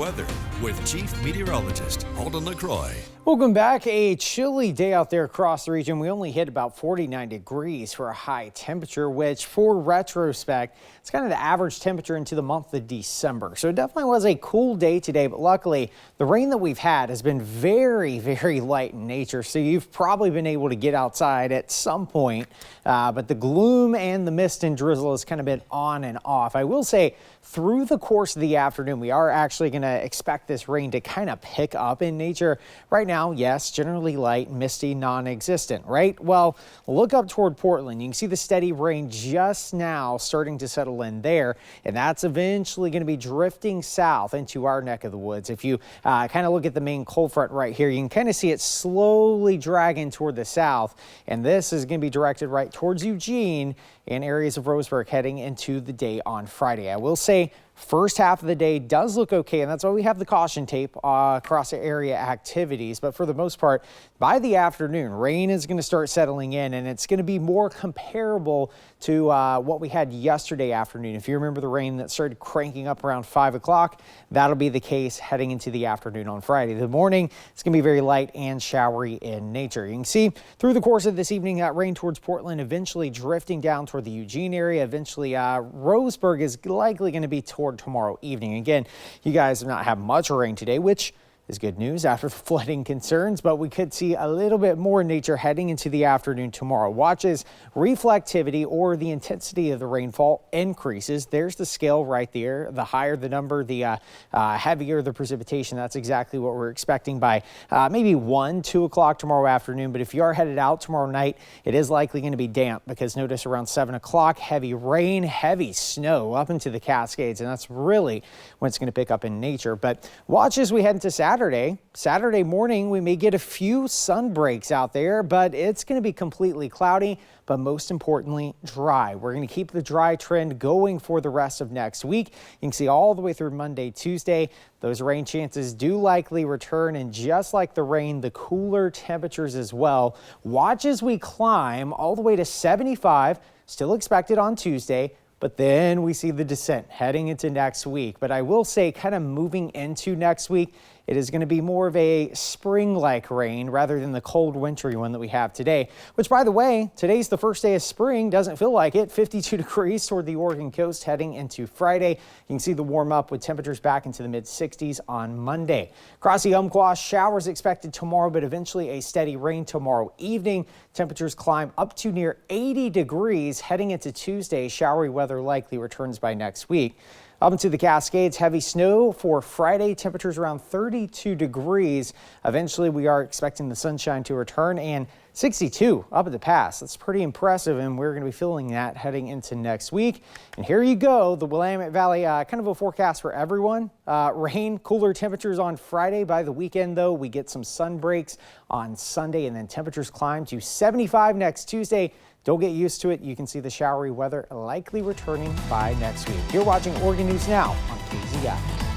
Weather with Chief Meteorologist Holden LaCroix. Welcome back. A chilly day out there across the region. We only hit about 49 degrees for a high temperature, which for retrospect, it's kind of the average temperature into the month of December. So it definitely was a cool day today, but luckily the rain that we've had has been very, very light in nature. So you've probably been able to get outside at some point, but the gloom and the mist and drizzle has kind of been on and off. I will say through the course of the afternoon, we are actually going to expect this rain to kind of pick up in nature. Right now, yes, generally light, misty, non-existent, right? Well, look up toward Portland. You can see the steady rain just now starting to settle in there, and that's eventually going to be drifting south into our neck of the woods. If you kind of look at the main cold front right here, you can kind of see it slowly dragging toward the south, and this is going to be directed right towards Eugene and areas of Roseburg heading into the day on Friday. I will say first half of the day does look okay, and that's why we have the caution tape across the area activities. But for the most part, by the afternoon, rain is going to start settling in, and it's going to be more comparable to what we had yesterday afternoon. If you remember the rain that started cranking up around 5 o'clock, that'll be the case heading into the afternoon on Friday. The morning, it's going to be very light and showery in nature. You can see through the course of this evening that rain towards Portland, eventually drifting down toward the Eugene area. Eventually, Roseburg is likely going to be toward tomorrow evening. Again, you guys have not had much rain today, which is good news after flooding concerns, but we could see a little bit more in nature heading into the afternoon tomorrow. Watch as reflectivity or the intensity of the rainfall increases. There's the scale right there. The higher the number, the heavier the precipitation. That's exactly what we're expecting by maybe 1, 2 o'clock tomorrow afternoon. But if you are headed out tomorrow night, it is likely going to be damp because notice around 7 o'clock, heavy rain, heavy snow up into the Cascades, and that's really when it's going to pick up in nature. But watch as we head into Saturday morning, we may get a few sun breaks out there, but it's going to be completely cloudy, but most importantly, dry. We're going to keep the dry trend going for the rest of next week. You can see all the way through Monday, Tuesday, those rain chances do likely return, and just like the rain, the cooler temperatures as well. Watch as we climb all the way to 75, still expected on Tuesday. But then we see the descent heading into next week. But I will say kind of moving into next week, it is going to be more of a spring-like rain rather than the cold wintry one that we have today, which, by the way, today's the first day of spring. Doesn't feel like it. 52 degrees toward the Oregon coast heading into Friday. You can see the warm up with temperatures back into the mid-60s on Monday. Across the Umpqua, showers expected tomorrow, but eventually a steady rain tomorrow evening. Temperatures climb up to near 80 degrees heading into Tuesday. Showery weather likely returns by next week. Up into the Cascades, heavy snow for Friday, temperatures around 32 degrees. Eventually, we are expecting the sunshine to return, and 62 up at the pass. That's pretty impressive, and we're going to be feeling that heading into next week. And here you go, the Willamette Valley, kind of a forecast for everyone. Rain, cooler temperatures on Friday. By the weekend, though, we get some sun breaks on Sunday, and then temperatures climb to 75 next Tuesday. Don't get used to it. You can see the showery weather likely returning by next week. You're watching Oregon News Now on KZI.